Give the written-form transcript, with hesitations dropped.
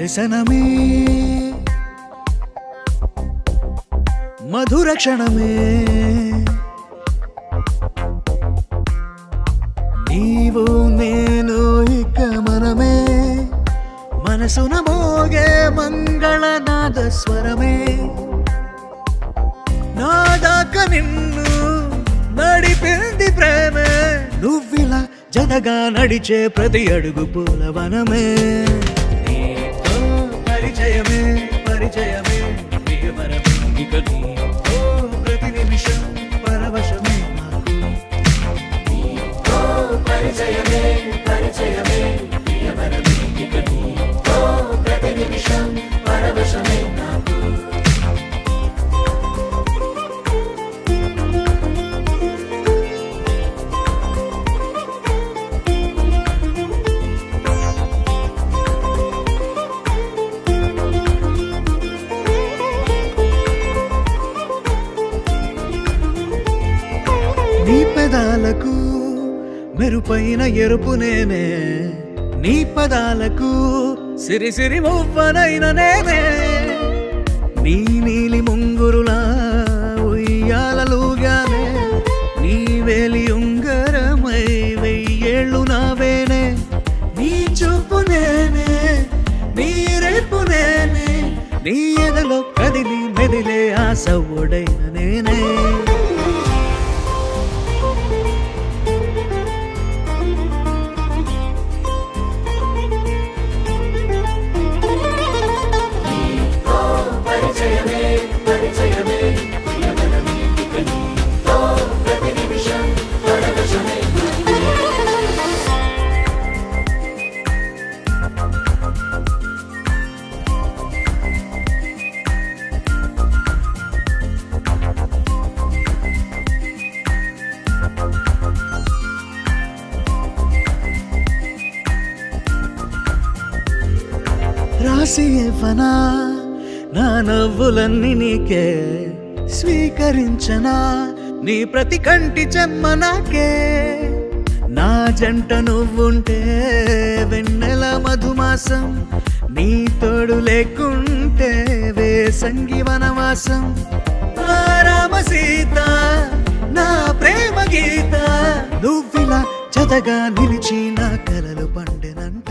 వ్యసనమే మధుర క్షణమే నీవు నేను ఇక మనమే మనసున మోగే మంగళనాద స్వరమే నాదాక నిన్ను నడిపింది ప్రేమే నువ్విలా జతగా నడిచే ప్రతి అడుగు పూలవనమే నీతో పరిచయమే పరిచయమే ప్రియవరమే ఇక నీతో ప్రతి నిమిషం పరవశమే నాకు నీతో పరిచయమే పరిచయమే ప్రియవరమే ఇక నీతో ప్రతి నిమిషం పరవశమే నాకు నీ పెదాలకు మెరుపైన ఎరుపు నేనే నీ పదాలకు సిరి సిరి మువ్వనైన నేనే నీ నీలి ముంగురులా ఉయ్యాలలుగానే నీ వేలి ఉంగరమై వెయ్యేళ్ళు నావేనే నీ చూపు నేనే నీ రేపు నేనే నీ ఎదలో కదిలి మెదిలే ఆశ ఒడైన నేనే రాసి ఇవ్వనా నా నవ్వులన్నీ నీకే స్వీకరించనా నీ ప్రతి కంటి చెమ్మ నాకే నా జంట నువ్వుంటే వెన్నెల మధుమాసం నీ తోడు లేకుంటే వేసంగి వనవాసం రామ సీత నా ప్రేమ గీత నువ్విలా జతగా నిలిచి నా కలలు పండెనంట